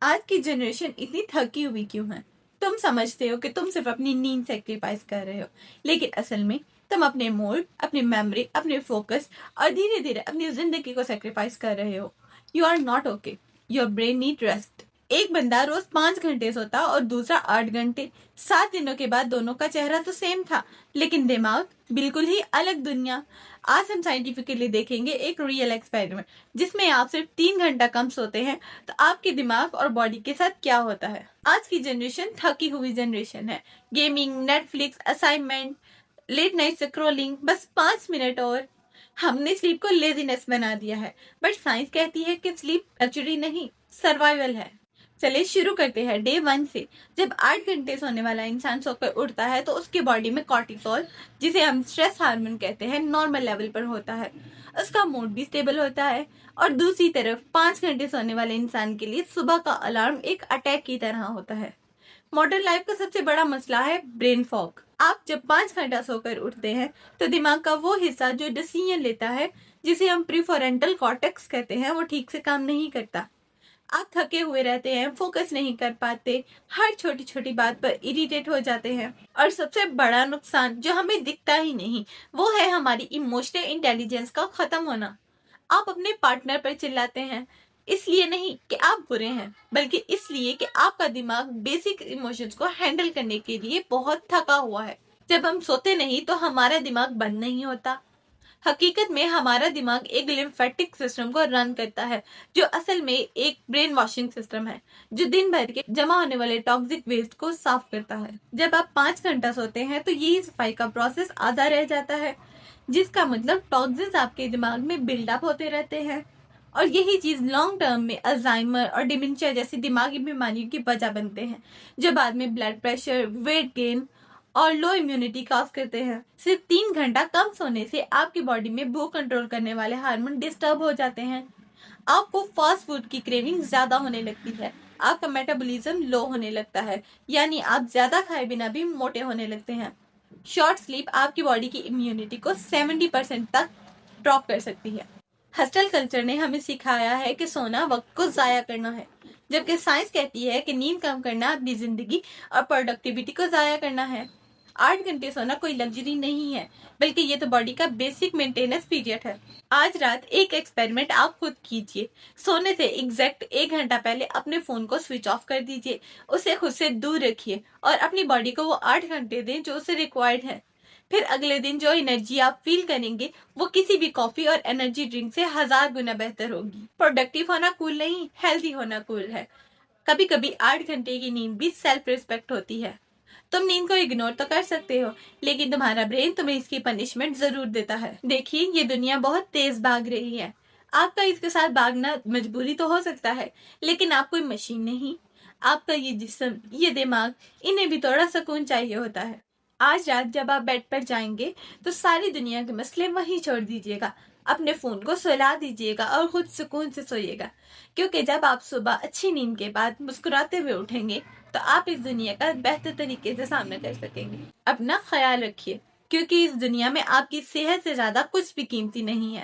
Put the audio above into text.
आज की जनरेशन इतनी थकी हुई क्यों है? तुम समझते हो कि तुम सिर्फ अपनी नींद सेक्रीफाइस कर रहे हो, लेकिन असल में तुम अपने मूड, अपनी मेमोरी, अपने फोकस और धीरे धीरे अपनी जिंदगी को सेक्रीफाइस कर रहे हो। You are not okay. Your brain need rest. एक बंदा रोज 5 घंटे सोता और दूसरा 8 घंटे। 7 दिनों के बाद दोनों का चेहरा तो सेम था, लेकिन दिमाग बिल्कुल ही अलग दुनिया। आज हम साइंटिफिकली देखेंगे एक रियल एक्सपेरिमेंट जिसमें आप सिर्फ 3 घंटा कम सोते हैं तो आपके दिमाग और बॉडी के साथ क्या होता है। आज की जनरेशन थकी हुई जनरेशन है। Gaming, Netflix, assignment, late night scrolling, बस 5 मिनट और हमने स्लीप को लेजीनेस बना दिया है। बट साइंस कहती है कि स्लीप लग्जरी नहीं, सर्वाइवल है। चलिए शुरू करते हैं डे 1 से। जब 8 घंटे सोने वाला इंसान सोकर उठता है तो उसकी बॉडी में कॉर्टिसोल, जिसे हम स्ट्रेस हार्मोन कहते हैं, नॉर्मल लेवल पर होता है। उसका मूड भी स्टेबल होता है। और दूसरी तरफ 5 घंटे सोने वाले इंसान के लिए सुबह का अलार्म एक अटैक की तरह होता है। मॉडर्न लाइफ का सबसे बड़ा मसला है ब्रेन फॉग। आप जब 5 घंटा सोकर उठते हैं तो दिमाग का वो हिस्सा जो डिसीजन लेता है, जिसे हम प्रीफ्रंटल कॉर्टेक्स कहते हैं, वो ठीक से काम नहीं करता। आप थके हुए रहते हैं, फोकस नहीं कर पाते, हर छोटी छोटी बात पर इरिटेट हो जाते हैं। और सबसे बड़ा नुकसान जो हमें दिखता ही नहीं, वो है हमारी इमोशनल इंटेलिजेंस का खत्म होना। आप अपने पार्टनर पर चिल्लाते हैं, इसलिए नहीं कि आप बुरे हैं, बल्कि इसलिए कि आपका दिमाग बेसिक इमोशंस को हैंडल करने के लिए बहुत थका हुआ है। जब हम सोते नहीं तो हमारा दिमाग बंद नहीं होता। हकीकत में हमारा दिमाग एक लिम्फेटिक सिस्टम को रन करता है, जो असल में एक ब्रेन वॉशिंग सिस्टम है, जो दिन भर के जमा होने वाले टॉक्सिक वेस्ट को साफ करता है। जब आप 5 घंटा सोते हैं तो यही सफाई का प्रोसेस आधा रह जाता है, जिसका मतलब टॉक्सिन्स आपके दिमाग में बिल्डअप होते रहते हैं। और यही चीज लॉन्ग टर्म में अल्जाइमर और डिमेंशिया जैसी दिमागी बीमारियों की वजह बनते हैं, जो बाद में ब्लड प्रेशर, वेट गेन और लो इम्यूनिटी कॉज करते हैं। सिर्फ 3 घंटा कम सोने से आपकी बॉडी में भूख कंट्रोल करने वाले हार्मोन डिस्टर्ब हो जाते हैं। आपको फास्ट फूड की क्रेविंग ज्यादा होने लगती है। आपका मेटाबॉलिज्म लो होने लगता है, यानी आप ज्यादा खाए बिना भी मोटे होने लगते हैं। शॉर्ट स्लीप आपकी बॉडी की इम्यूनिटी को 70% तक ड्रॉप कर सकती है। हॉस्टल कल्चर ने हमें सिखाया है कि सोना वक्त को जाया करना है, जबकि साइंस कहती है कि नींद कम करना अपनी जिंदगी और प्रोडक्टिविटी को जाया करना है। 8 घंटे सोना कोई लग्जरी नहीं है, बल्कि ये तो बॉडी का बेसिक मेंटेनेंस पीरियड है। आज रात एक एक्सपेरिमेंट आप खुद कीजिए। सोने से एग्जैक्ट 1 घंटा पहले अपने फोन को स्विच ऑफ कर दीजिए, उसे खुद से दूर रखिए और अपनी बॉडी को वो 8 घंटे दें जो उसे रिक्वायर्ड है। फिर अगले दिन जो एनर्जी आप फील करेंगे वो किसी भी कॉफी और एनर्जी ड्रिंक से 1000 गुना बेहतर होगी। प्रोडक्टिव होना कूल नहीं, हेल्थी होना कूल है। कभी कभी 8 घंटे की नींद भी सेल्फ रिस्पेक्ट होती है। तुम नींद को इग्नोर तो कर सकते हो, लेकिन तुम्हारा ब्रेन तुम्हें इसकी पनिशमेंट जरूर देता है। देखिए, ये दुनिया बहुत तेज भाग रही है। आपका इसके साथ भागना मजबूरी तो हो सकता है, लेकिन आप कोई मशीन नहीं। आपका ये जिस्म, ये दिमाग, इन्हें भी थोड़ा सुकून चाहिए होता है। आज रात जब आप बेड पर जाएंगे तो सारी दुनिया के मसले वहीं छोड़ दीजिएगा, अपने फोन को सुला दीजिएगा और खुद सुकून से सोइएगा। क्योंकि जब आप सुबह अच्छी नींद के बाद मुस्कुराते हुए उठेंगे तो आप इस दुनिया का बेहतर तरीके से सामना कर सकेंगे। अपना ख्याल रखिए, क्योंकि इस दुनिया में आपकी सेहत से ज्यादा कुछ भी कीमती नहीं है।